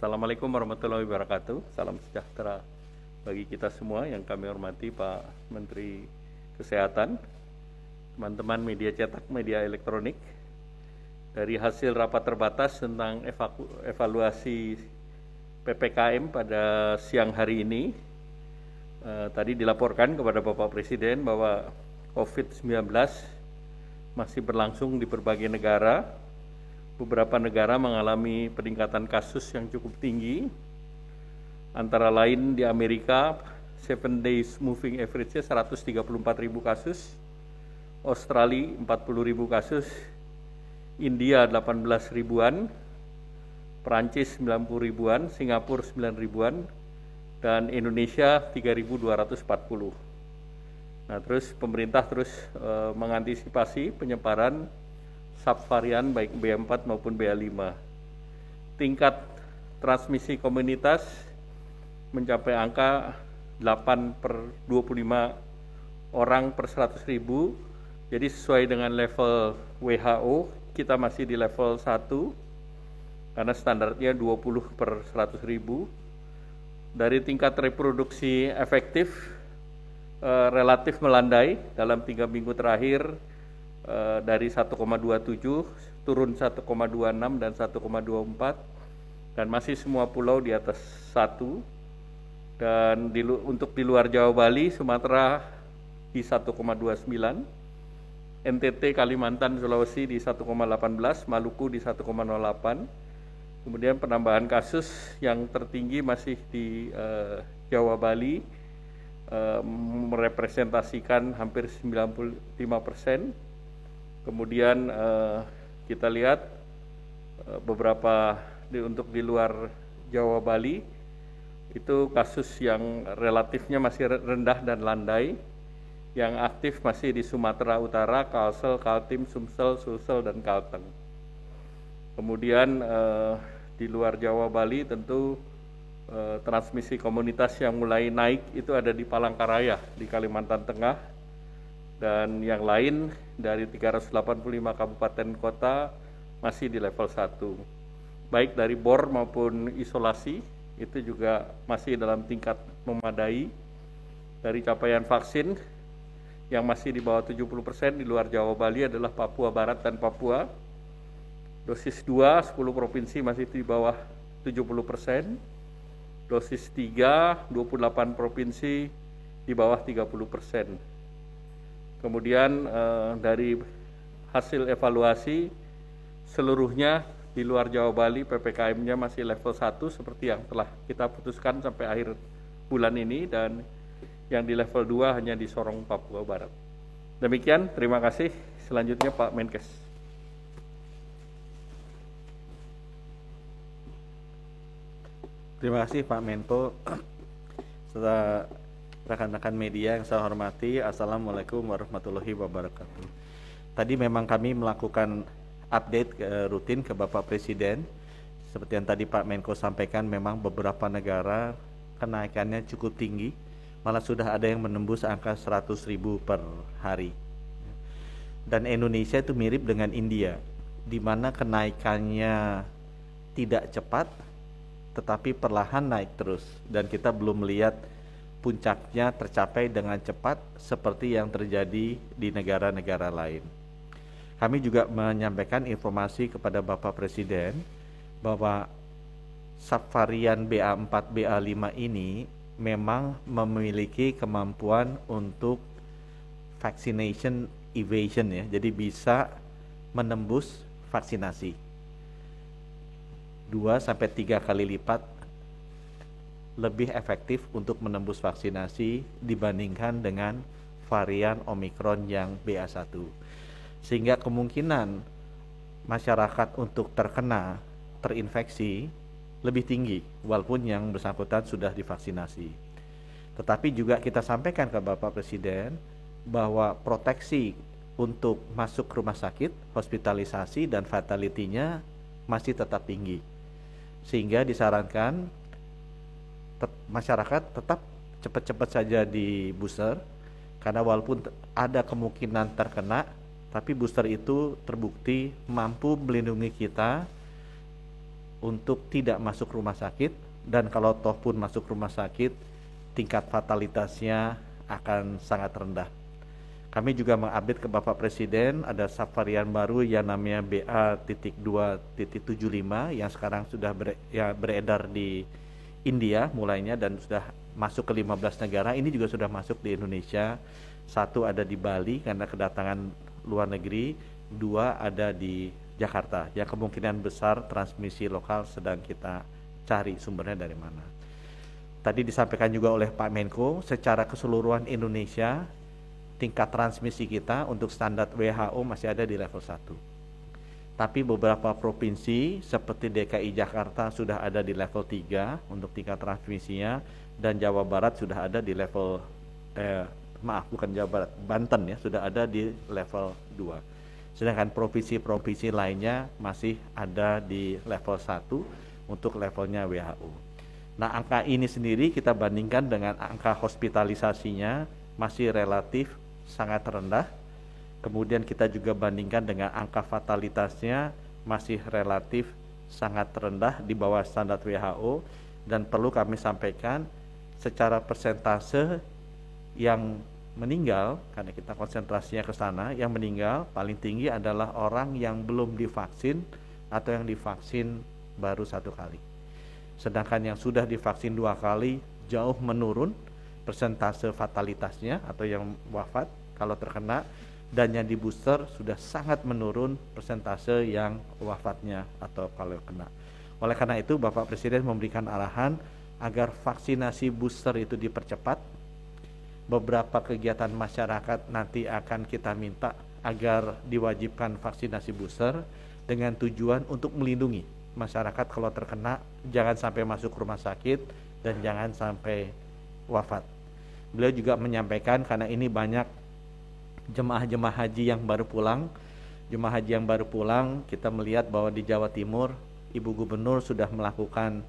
Assalamualaikum warahmatullahi wabarakatuh. Salam sejahtera bagi kita semua yang kami hormati Pak Menteri Kesehatan, teman-teman media cetak, media elektronik. Dari hasil rapat terbatas tentang evaluasi PPKM pada siang hari ini, tadi dilaporkan kepada Bapak Presiden bahwa COVID-19 masih berlangsung di berbagai negara. Beberapa negara mengalami peningkatan kasus yang cukup tinggi, antara lain di Amerika 7 days moving average-nya 134.000 kasus, Australia 40.000 kasus, India 18 ribuan, Perancis 90 ribuan, Singapura 9 ribuan, dan Indonesia 3.240. Nah, terus pemerintah terus mengantisipasi penyebaran subvarian baik BA4 maupun BA5. Tingkat transmisi komunitas mencapai angka 8 per 25 orang per 100.000. Jadi sesuai dengan level WHO, kita masih di level 1 karena standarnya 20 per 100.000. Dari tingkat reproduksi efektif relatif melandai dalam 3 minggu terakhir, dari 1,27 turun 1,26 dan 1,24, dan masih semua pulau di atas 1. Dan untuk di luar Jawa, Bali, Sumatera di 1,29, NTT, Kalimantan, Sulawesi di 1,18, Maluku di 1,08. Kemudian penambahan kasus yang tertinggi masih di Jawa, Bali, merepresentasikan hampir 95%. Kemudian kita lihat beberapa untuk di luar Jawa, Bali itu kasus yang relatifnya masih rendah dan landai. Yang aktif masih di Sumatera Utara, Kalsel, Kaltim, Sumsel, Sulsel, dan Kalteng. Kemudian di luar Jawa, Bali tentu transmisi komunitas yang mulai naik itu ada di Palangkaraya di Kalimantan Tengah, dan yang lain dari 385 kabupaten kota masih di level 1. Baik dari BOR maupun isolasi itu juga masih dalam tingkat memadai. Dari capaian vaksin yang masih di bawah 70% di luar Jawa, Bali adalah Papua Barat dan Papua. Dosis 2, 10 provinsi masih di bawah 70%. Dosis 3, 28 provinsi di bawah 30%. Kemudian dari hasil evaluasi seluruhnya di luar Jawa, Bali PPKM-nya masih level 1 seperti yang telah kita putuskan sampai akhir bulan ini, dan yang di level 2 hanya di Sorong, Papua Barat. Demikian, terima kasih. Selanjutnya Pak Menkes. Terima kasih Pak Menko. Serta rekan-rekan media yang saya hormati, Assalamualaikum warahmatullahi wabarakatuh. Tadi memang kami melakukan update rutin ke Bapak Presiden. Seperti yang tadi Pak Menko sampaikan, memang beberapa negara kenaikannya cukup tinggi, malah sudah ada yang menembus angka 100.000 per hari. Dan Indonesia itu mirip dengan India, di mana kenaikannya tidak cepat, tetapi perlahan naik terus, dan kita belum melihat puncaknya tercapai dengan cepat seperti yang terjadi di negara-negara lain. Kami juga menyampaikan informasi kepada Bapak Presiden bahwa subvarian BA4, BA5 ini memang memiliki kemampuan untuk vaccination evasion ya, jadi bisa menembus vaksinasi 2-3 kali lipat lebih efektif untuk menembus vaksinasi dibandingkan dengan varian Omikron yang BA1. Sehingga kemungkinan masyarakat untuk terinfeksi lebih tinggi walaupun yang bersangkutan sudah divaksinasi. Tetapi juga kita sampaikan ke Bapak Presiden bahwa proteksi untuk masuk rumah sakit, hospitalisasi, dan fatality-nya masih tetap tinggi. Sehingga disarankan masyarakat tetap cepat-cepat saja di booster, karena walaupun ada kemungkinan terkena, tapi booster itu terbukti mampu melindungi kita untuk tidak masuk rumah sakit, dan kalau toh pun masuk rumah sakit, tingkat fatalitasnya akan sangat rendah. Kami juga mengupdate ke Bapak Presiden ada subvarian baru yang namanya BA.2.75 yang sekarang sudah beredar di India mulainya dan sudah masuk ke 15 negara. Ini juga sudah masuk di Indonesia. Satu ada di Bali karena kedatangan luar negeri, dua ada di Jakarta yang kemungkinan besar transmisi lokal sedang kita cari sumbernya dari mana. Tadi disampaikan juga oleh Pak Menko, secara keseluruhan Indonesia tingkat transmisi kita untuk standar WHO masih ada di level 1. Tapi beberapa provinsi seperti DKI Jakarta sudah ada di level 3 untuk tingkat transmisinya, dan Jawa Barat sudah ada di level Jawa Barat, Banten ya sudah ada di level 2. Sedangkan provinsi-provinsi lainnya masih ada di level 1 untuk levelnya WHO. Nah, angka ini sendiri kita bandingkan dengan angka hospitalisasinya masih relatif sangat rendah. Kemudian kita juga bandingkan dengan angka fatalitasnya masih relatif sangat rendah di bawah standar WHO, dan perlu kami sampaikan secara persentase yang meninggal, karena kita konsentrasinya ke sana, yang meninggal paling tinggi adalah orang yang belum divaksin atau yang divaksin baru 1 kali. Sedangkan yang sudah divaksin 2 kali jauh menurun persentase fatalitasnya atau yang wafat kalau terkena, dan yang di booster sudah sangat menurun persentase yang wafatnya atau kalau kena. Oleh karena itu Bapak Presiden memberikan arahan agar vaksinasi booster itu dipercepat. Beberapa kegiatan masyarakat nanti akan kita minta agar diwajibkan vaksinasi booster dengan tujuan untuk melindungi masyarakat kalau terkena, jangan sampai masuk rumah sakit dan jangan sampai wafat. Beliau juga menyampaikan karena ini banyak jemaah-jemaah haji yang baru pulang. Jemaah haji yang baru pulang, kita melihat bahwa di Jawa Timur Ibu Gubernur sudah melakukan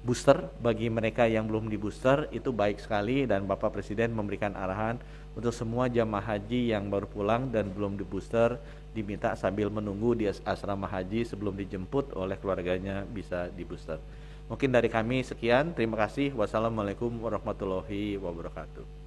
booster bagi mereka yang belum di booster, itu baik sekali, dan Bapak Presiden memberikan arahan untuk semua jemaah haji yang baru pulang dan belum di booster diminta sambil menunggu di asrama haji sebelum dijemput oleh keluarganya bisa di booster. Mungkin dari kami sekian, terima kasih. Wassalamualaikum warahmatullahi wabarakatuh.